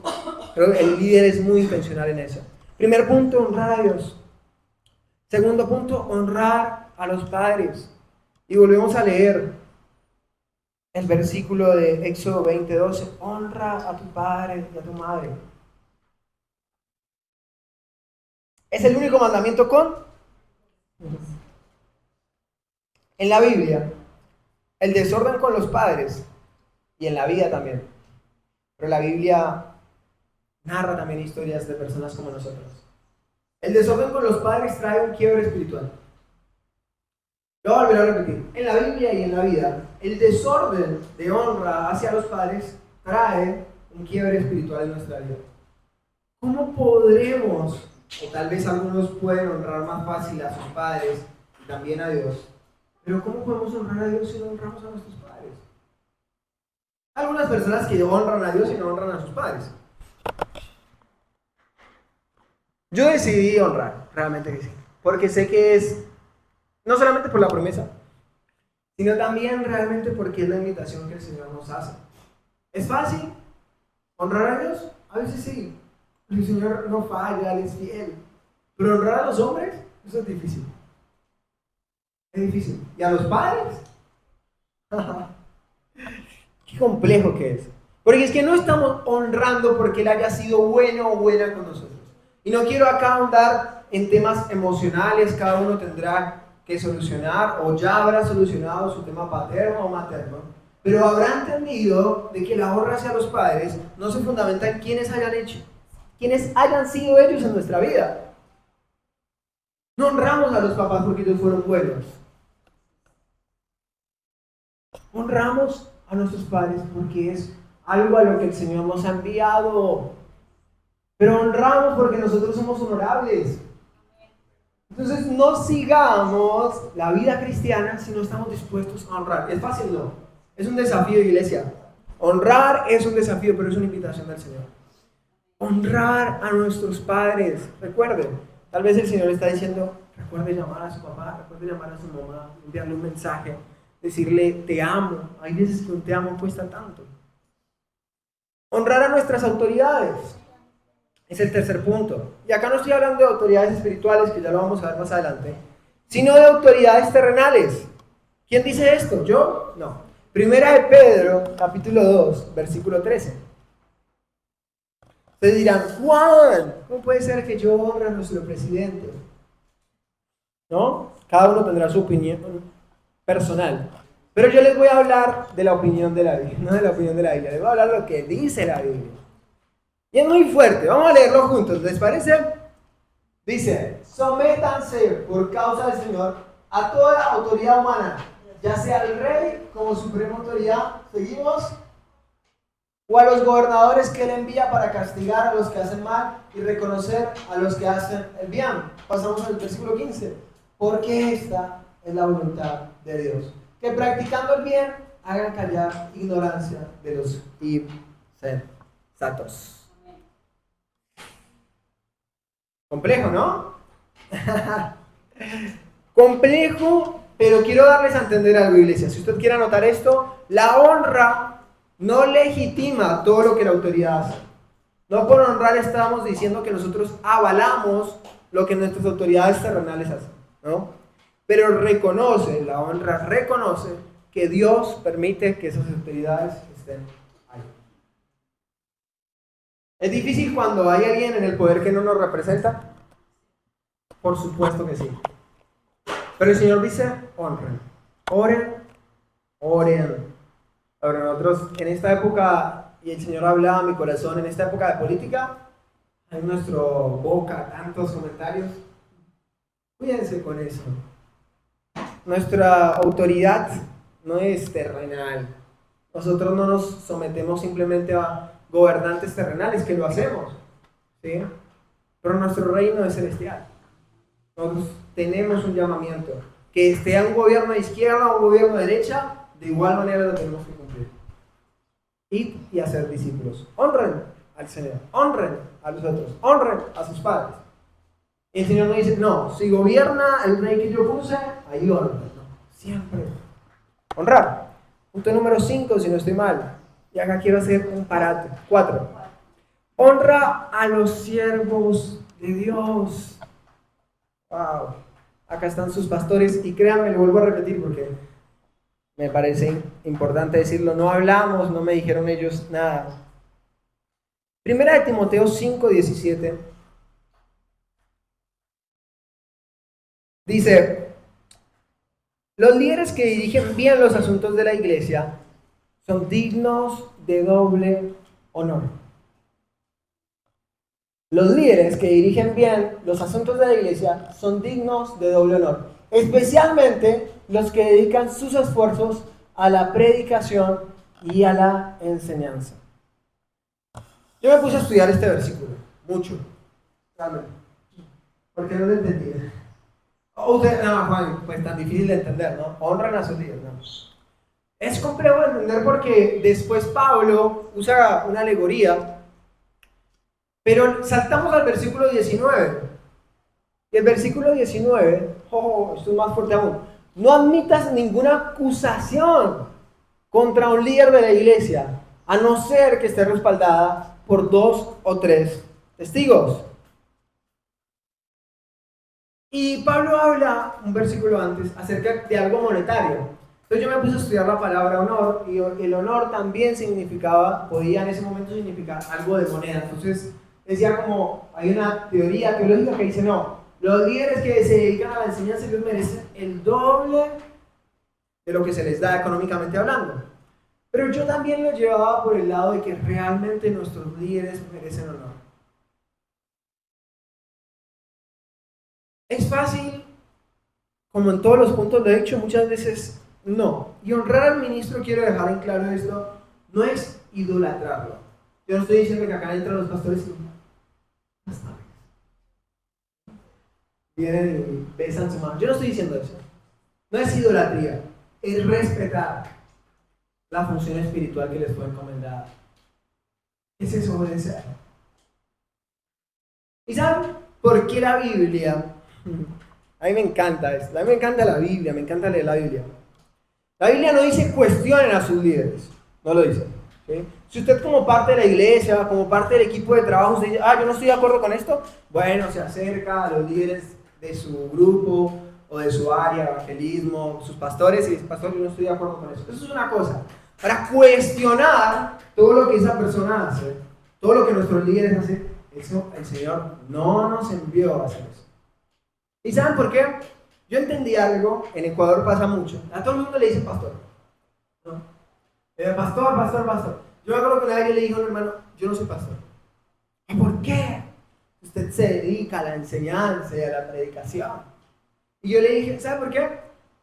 creo que el líder es muy intencional en eso. Primer punto, honrar a Dios. Segundo punto, honrar a los padres. Y volvemos a leer el versículo de Éxodo 20:12. Honra a tu padre y a tu madre. Es el único mandamiento con. En la Biblia, el desorden con los padres y en la vida también. Pero la Biblia narra también historias de personas como nosotros. El desorden con los padres trae un quiebre espiritual. Lo voy a volver a repetir. En la Biblia y en la vida, el desorden de honra hacia los padres trae un quiebre espiritual en nuestra vida. ¿Cómo podremos, o tal vez algunos pueden honrar más fácil a sus padres y también a Dios, pero cómo podemos honrar a Dios si no honramos a nuestros padres? Algunas personas que honran a Dios y no honran a sus padres. Yo decidí honrar, realmente que sí, porque sé que es, no solamente por la promesa, sino también realmente porque es la invitación que el Señor nos hace. ¿Es fácil honrar a Dios? A veces sí, el Señor no falla, Él es fiel, pero honrar a los hombres, eso es difícil. Es difícil. ¿Y a los padres? Qué complejo que es. Porque es que no estamos honrando porque Él haya sido bueno o buena con nosotros. Y no quiero acá ahondar en temas emocionales, cada uno tendrá que solucionar o ya habrá solucionado su tema paterno o materno, pero habrá entendido de que la honra hacia los padres no se fundamenta en quienes hayan sido ellos en nuestra vida. No honramos a los papás porque ellos fueron buenos. Honramos a nuestros padres porque es algo a lo que el Señor nos ha enviado. Pero honramos porque nosotros somos honorables. Entonces no sigamos la vida cristiana si no estamos dispuestos a honrar. ¿Es fácil? No. Es un desafío, iglesia. Honrar es un desafío, pero es una invitación del Señor. Honrar a nuestros padres. Recuerden, tal vez el Señor está diciendo, recuerde llamar a su papá, recuerde llamar a su mamá, enviarle un mensaje, decirle te amo. Hay veces que un te amo cuesta tanto. Honrar a nuestras autoridades es el tercer punto. Y acá no estoy hablando de autoridades espirituales, que ya lo vamos a ver más adelante, sino de autoridades terrenales. ¿Quién dice esto? ¿Yo? No. Primera de Pedro, capítulo 2, versículo 13. Ustedes dirán, Juan, ¿cómo puede ser que yo honre a nuestro presidente? ¿No? Cada uno tendrá su opinión personal. Pero yo les voy a hablar de la opinión de la Biblia, no de la opinión de la Biblia. Les voy a hablar de lo que dice la Biblia. Y es muy fuerte. Vamos a leerlo juntos. ¿Les parece? Dice, sométanse por causa del Señor a toda autoridad humana, ya sea el rey como suprema autoridad, seguimos, o a los gobernadores que él envía para castigar a los que hacen mal y reconocer a los que hacen el bien. Pasamos al versículo 15. Porque esta es la voluntad de Dios, que practicando el bien hagan callar ignorancia de los insensatos. Complejo, ¿no? Complejo, pero quiero darles a entender algo, iglesia. Si usted quiere anotar esto, la honra no legitima todo lo que la autoridad hace. No por honrar estamos diciendo que nosotros avalamos lo que nuestras autoridades terrenales hacen, ¿no? Pero reconoce, la honra reconoce que Dios permite que esas autoridades estén ahí. ¿Es difícil cuando hay alguien en el poder que no nos representa? Por supuesto que sí. Pero el Señor dice, honren, oren, oren. Ahora nosotros en esta época, y el Señor hablaba a mi corazón, en esta época de política, en nuestra boca tantos comentarios. Cuídense con eso. Nuestra autoridad no es terrenal. Nosotros no nos sometemos simplemente a gobernantes terrenales, que lo hacemos, ¿sí? Pero nuestro reino es celestial. Nosotros tenemos un llamamiento. Que esté un gobierno de izquierda o un gobierno de derecha, de igual manera lo tenemos que cumplir. Id y hacer discípulos. Honren al Señor, honren a los otros, honren a sus padres. Y el Señor no dice, no, si gobierna el rey que yo puse, ahí honren. No, siempre honrar. Punto número 5, si no estoy mal. Y acá quiero hacer un parate. 4. Honra a los siervos de Dios. Wow. Acá están sus pastores y créanme, lo vuelvo a repetir porque me parece importante decirlo. No hablamos, no me dijeron ellos nada. Primera de Timoteo 5:17 dice, los líderes que dirigen bien los asuntos de la iglesia son dignos de doble honor. Los líderes que dirigen bien los asuntos de la iglesia son dignos de doble honor, especialmente los que dedican sus esfuerzos a la predicación y a la enseñanza. Yo me puse a estudiar este versículo, mucho, realmente, porque no lo entendía. Usted, no, Juan, pues tan difícil de entender, ¿no? Honran a sus líderes, ¿no? Es complejo de entender porque después Pablo usa una alegoría. Pero saltamos al versículo 19. Y el versículo 19, esto es más fuerte aún. No admitas ninguna acusación contra un líder de la iglesia, a no ser que esté respaldada por 2 o 3 testigos. Y Pablo habla, un versículo antes, acerca de algo monetario. Entonces yo me puse a estudiar la palabra honor, y el honor también podía en ese momento significar algo de moneda. Entonces decía como, hay una teoría teológica que dice, no, los líderes que se dedican a la enseñanza ellos merecen el doble de lo que se les da económicamente hablando. Pero yo también lo llevaba por el lado de que realmente nuestros líderes merecen honor. Es fácil, como en todos los puntos de hecho, muchas veces No. Y honrar al ministro, quiero dejar en claro esto, no es idolatrarlo. Yo no estoy diciendo que acá entran los pastores y vienen y besan su mano. Yo no estoy diciendo eso. No es idolatría, es respetar la función espiritual que les fue encomendada. Es eso, obedecer. ¿Y saben por qué la Biblia? A mí me encanta esto. A mí me encanta la Biblia, me encanta leer la Biblia. La Biblia no dice cuestionen a sus líderes. No lo dice. ¿Sí? Si usted como parte de la iglesia, como parte del equipo de trabajo, usted dice, yo no estoy de acuerdo con esto, bueno, se acerca a los líderes de su grupo o de su área, evangelismo, sus pastores, y dice, pastor, yo no estoy de acuerdo con eso. Eso es una cosa. Para cuestionar todo lo que esa persona hace, todo lo que nuestros líderes hacen, eso el Señor no nos envió a hacer eso. ¿Y saben por qué? Yo entendí algo, en Ecuador pasa mucho. A todo el mundo le dicen pastor. ¿No? Pastor, pastor, pastor. Yo me acuerdo que una vez le dije a un hermano, yo no soy pastor. ¿Y por qué? Usted se dedica a la enseñanza y a la predicación. Y yo le dije, ¿sabe por qué?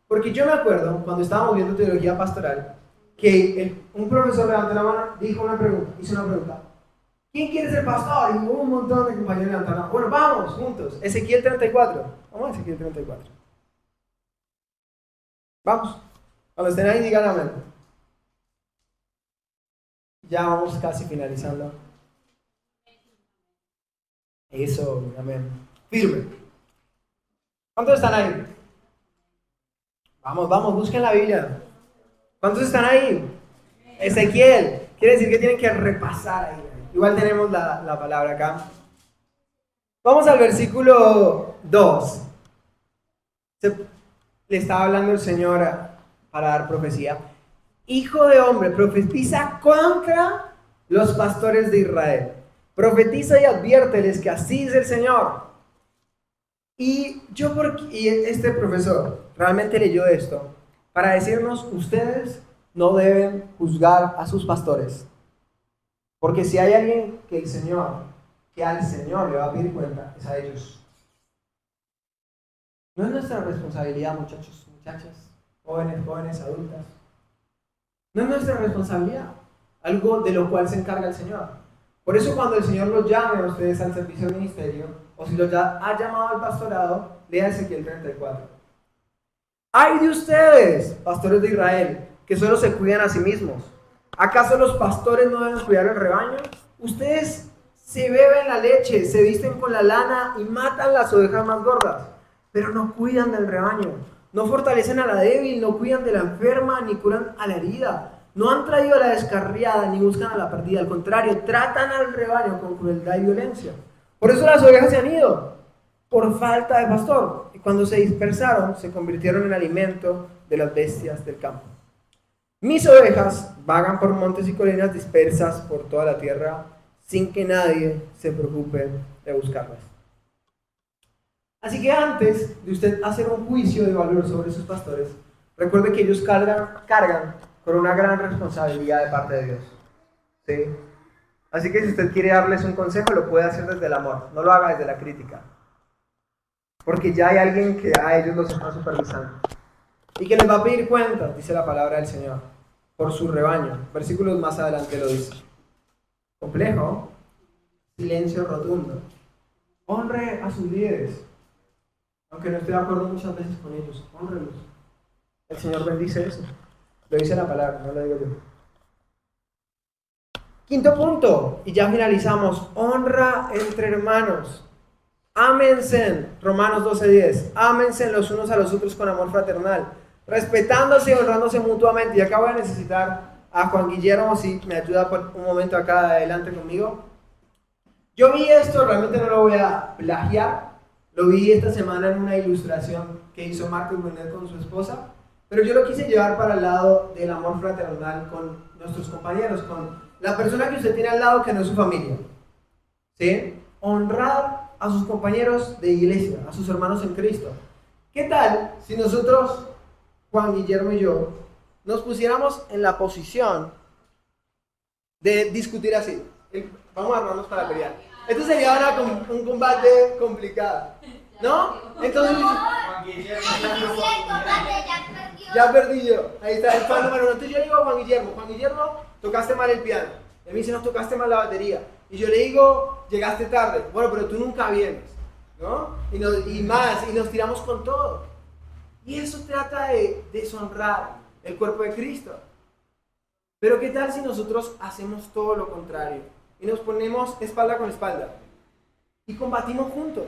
Porque yo me acuerdo, cuando estábamos viendo teología pastoral, que un profesor levantó la mano, hizo una pregunta. ¿Quién quiere ser pastor? Y hubo un montón de compañeros levantaron la mano. Bueno, vamos, juntos. Ezequiel 34. Vamos a Ezequiel 34. Vamos. Cuando estén ahí, digan amén. Ya vamos casi finalizando. Eso, amén. Firme. ¿Cuántos están ahí? Vamos, vamos, busquen la Biblia. ¿Cuántos están ahí? Ezequiel. Quiere decir que tienen que repasar ahí. Igual tenemos la palabra acá. Vamos al versículo 2. Le estaba hablando el Señor para dar profecía. Hijo de hombre, profetiza contra los pastores de Israel. Profetiza y adviérteles que así dice el Señor. Y este profesor realmente leyó esto para decirnos, ustedes no deben juzgar a sus pastores. Porque si hay alguien que al Señor le va a pedir cuenta, es a ellos. No es nuestra responsabilidad, muchachos, muchachas, jóvenes, adultas. No es nuestra responsabilidad, algo de lo cual se encarga el Señor. Por eso cuando el Señor los llame a ustedes al servicio del ministerio, o si los ha llamado al pastorado, lea Ezequiel 34. ¡Ay de ustedes, pastores de Israel, que solo se cuidan a sí mismos! ¿Acaso los pastores no deben cuidar el rebaño? Ustedes se beben la leche, se visten con la lana y matan las ovejas más gordas, pero no cuidan del rebaño. No fortalecen a la débil, no cuidan de la enferma, ni curan a la herida. No han traído a la descarriada, ni buscan a la perdida. Al contrario, tratan al rebaño con crueldad y violencia. Por eso las ovejas se han ido, por falta de pastor. Y cuando se dispersaron, se convirtieron en alimento de las bestias del campo. Mis ovejas vagan por montes y colinas dispersas por toda la tierra, sin que nadie se preocupe de buscarlas. Así que antes de usted hacer un juicio de valor sobre sus pastores, recuerde que ellos cargan con una gran responsabilidad de parte de Dios. ¿Sí? Así que si usted quiere darles un consejo, lo puede hacer desde el amor, no lo haga desde la crítica. Porque ya hay alguien que a ellos los está supervisando. Y que les va a pedir cuentas, dice la palabra del Señor, por su rebaño. Versículos más adelante lo dice. Complejo, silencio rotundo. Honre a sus líderes. Aunque no esté de acuerdo muchas veces con ellos, honrelos. El Señor bendice eso. Lo dice la palabra, no lo digo yo. Quinto punto, y ya finalizamos. Honra entre hermanos. Ámense, Romanos 12:10. Ámense los unos a los otros con amor fraternal, respetándose y honrándose mutuamente. Y acá voy a necesitar a Juan Guillermo, si me ayuda por un momento acá adelante conmigo. Yo vi esto, realmente no lo voy a plagiar. Lo vi esta semana en una ilustración que hizo Marcos Brunet con su esposa, pero yo lo quise llevar para el lado del amor fraternal con nuestros compañeros, con la persona que usted tiene al lado que no es su familia. ¿Sí? Honrar a sus compañeros de iglesia, a sus hermanos en Cristo. ¿Qué tal si nosotros, Juan Guillermo y yo, nos pusiéramos en la posición de discutir así? Vamos a armarnos para pelear. Esto sería un combate complicado, ¿no? Entonces, Ya perdí yo. Ahí está el fan número uno. Entonces yo le digo a Juan Guillermo, tocaste mal el piano. Él me dice, no, tocaste mal la batería. Y yo le digo, llegaste tarde. Bueno, pero tú nunca vienes, ¿no? Y nos tiramos con todo. Y eso trata de deshonrar el cuerpo de Cristo. Pero ¿qué tal si nosotros hacemos todo lo contrario? Y nos ponemos espalda con espalda. Y combatimos juntos.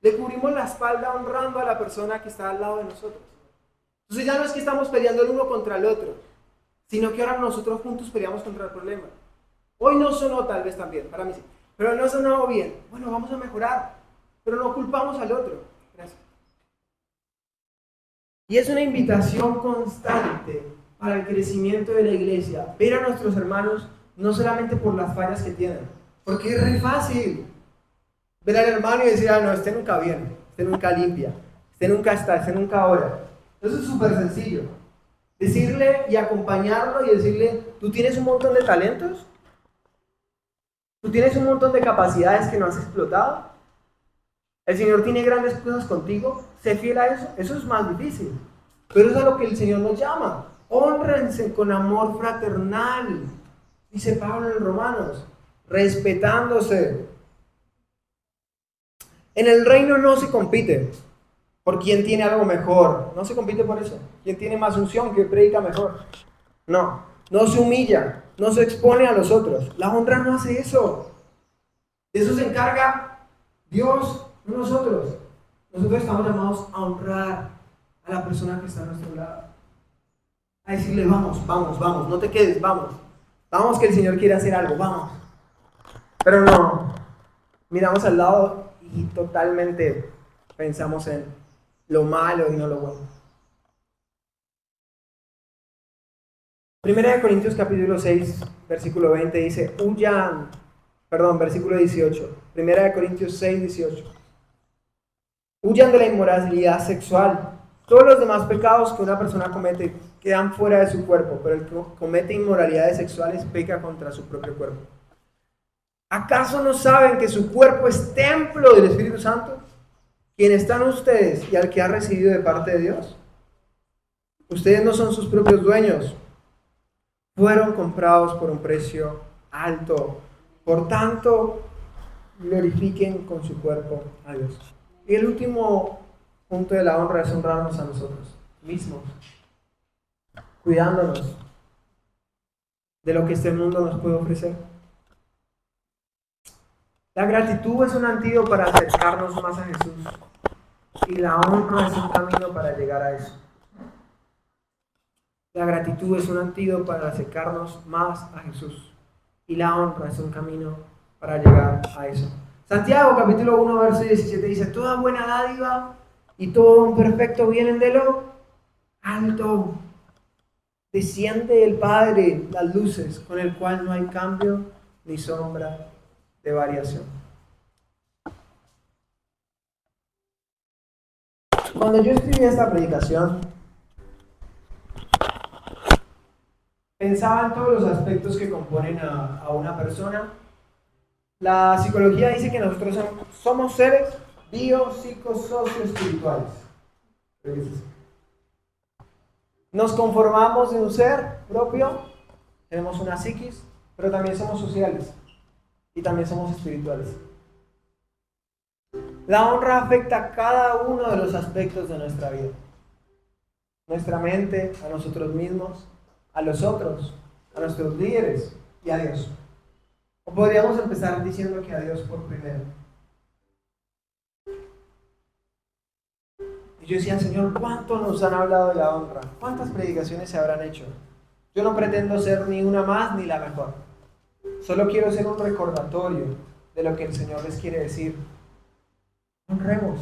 Le cubrimos la espalda honrando a la persona que está al lado de nosotros. Entonces ya no es que estamos peleando el uno contra el otro, sino que ahora nosotros juntos peleamos contra el problema. Hoy no sonó tal vez tan bien, para mí sí, pero no sonó bien. Bueno, vamos a mejorar, pero no culpamos al otro. Gracias. Y es una invitación constante para el crecimiento de la iglesia, ver a nuestros hermanos no solamente por las fallas que tienen, porque es re fácil ver al hermano y decir, ah, no, este nunca viene, este nunca limpia, este nunca está, este nunca ora. Eso es súper sencillo. Decirle y acompañarlo y decirle, tú tienes un montón de talentos, tú tienes un montón de capacidades que no has explotado, el Señor tiene grandes cosas contigo, sé fiel a eso. Eso es más difícil, pero eso es a lo que el Señor nos llama. Hónrense con amor fraternal, dice Pablo en Romanos, respetándose. En el reino no se compite por quién tiene algo mejor, no se compite por eso, quién tiene más unción, que predica mejor. No se humilla, no se expone a los otros. La honra no hace eso. De eso se encarga Dios, no nosotros. Nosotros estamos llamados a honrar a la persona que está a nuestro lado. A decirle, vamos, no te quedes, vamos. Vamos que el Señor quiere hacer algo, vamos. Pero no, miramos al lado y totalmente pensamos en lo malo y no lo bueno. Primera de Corintios capítulo 6, versículo 20 dice, versículo 18. Primera de Corintios 6, 18. Huyan de la inmoralidad sexual. Todos los demás pecados que una persona comete quedan fuera de su cuerpo, pero el que comete inmoralidades sexuales peca contra su propio cuerpo. ¿Acaso no saben que su cuerpo es templo del Espíritu Santo, quien está en ustedes y al que ha recibido de parte de Dios? Ustedes no son sus propios dueños, fueron comprados por un precio alto. Por tanto, glorifiquen con su cuerpo a Dios. Y el último punto de la honra es honrarnos a nosotros mismos, cuidándonos de lo que este mundo nos puede ofrecer. La gratitud es un antídoto para acercarnos más a Jesús, y la honra es un camino para llegar a eso. La gratitud es un antídoto para acercarnos más a Jesús, y la honra es un camino para llegar a eso. Santiago capítulo 1 verso 17 dice, toda buena dádiva y todo un perfecto vienen de lo alto. Desciende del Padre las luces, con el cual no hay cambio ni sombra de variación. Cuando yo escribí esta predicación, pensaba en todos los aspectos que componen a una persona. La psicología dice que nosotros somos seres biopsicosocioespirituales. Nos conformamos de un ser propio, tenemos una psiquis, pero también somos sociales y también somos espirituales. La honra afecta a cada uno de los aspectos de nuestra vida. Nuestra mente, a nosotros mismos, a los otros, a nuestros líderes y a Dios. O podríamos empezar diciendo que a Dios por primero. Y yo decía, Señor, ¿cuánto nos han hablado de la honra? ¿Cuántas predicaciones se habrán hecho? Yo no pretendo ser ni una más ni la mejor. Solo quiero ser un recordatorio de lo que el Señor les quiere decir. Honremos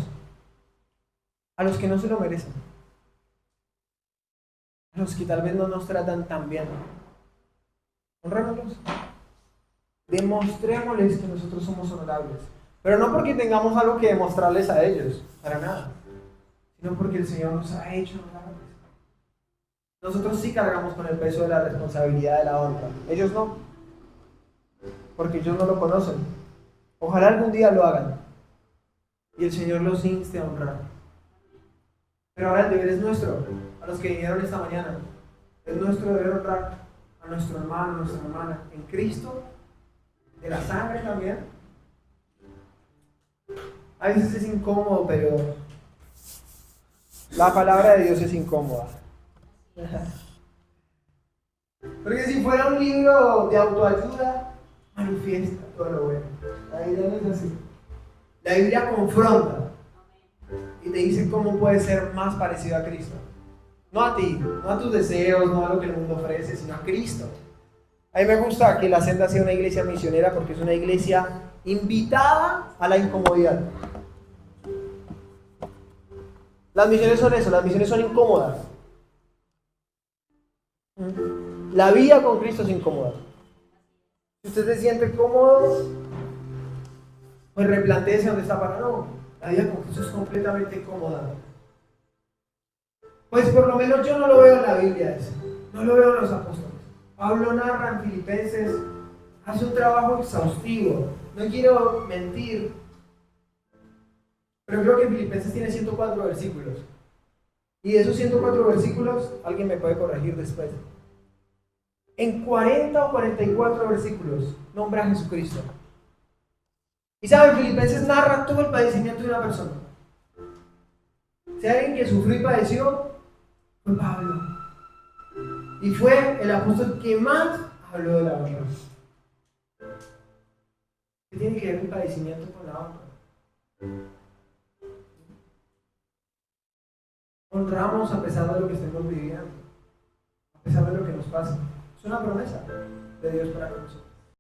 a los que no se lo merecen, a los que tal vez no nos tratan tan bien. Honrémoslos. Demostrémosles que nosotros somos honorables, pero no porque tengamos algo que demostrarles a ellos, para nada, sino porque el Señor nos ha hecho honorables. Nosotros sí cargamos con el peso de la responsabilidad de la honra, ellos no, porque ellos no lo conocen. Ojalá algún día lo hagan y el Señor los inste a honrar. Pero ahora el deber es nuestro, a los que vinieron esta mañana. Es nuestro deber honrar a nuestro hermano, a nuestra hermana, en Cristo, de la sangre también. A veces es incómodo, pero la palabra de Dios es incómoda. Porque si fuera un libro de autoayuda, manifiesta todo lo bueno. La Biblia no es así. La Biblia confronta y te dice cómo puedes ser más parecido a Cristo. No a ti, no a tus deseos, no a lo que el mundo ofrece, sino a Cristo. A mí me gusta que la Senda sea una iglesia misionera porque es una iglesia invitada a la incomodidad. Las misiones son eso, las misiones son incómodas. La vida con Cristo es incómoda. Si usted se siente cómodo, pues replantéese dónde está parado. La vida con Cristo es completamente incómoda. Pues por lo menos yo no lo veo en la Biblia eso. No lo veo en los apóstoles. Pablo narra en Filipenses, hace un trabajo exhaustivo. No quiero mentir, pero creo que en Filipenses tiene 104 versículos. Y de esos 104 versículos, alguien me puede corregir después. En 40 o 44 versículos nombra a Jesucristo. Y saben, Filipenses narra todo el padecimiento de una persona. Si hay alguien que sufrió y padeció, fue Pablo. Y fue el apóstol que más habló de la honra. ¿Qué tiene que ver el padecimiento con la honra? Honramos a pesar de lo que estemos viviendo, a pesar de lo que nos pasa. Es una promesa de Dios para nosotros.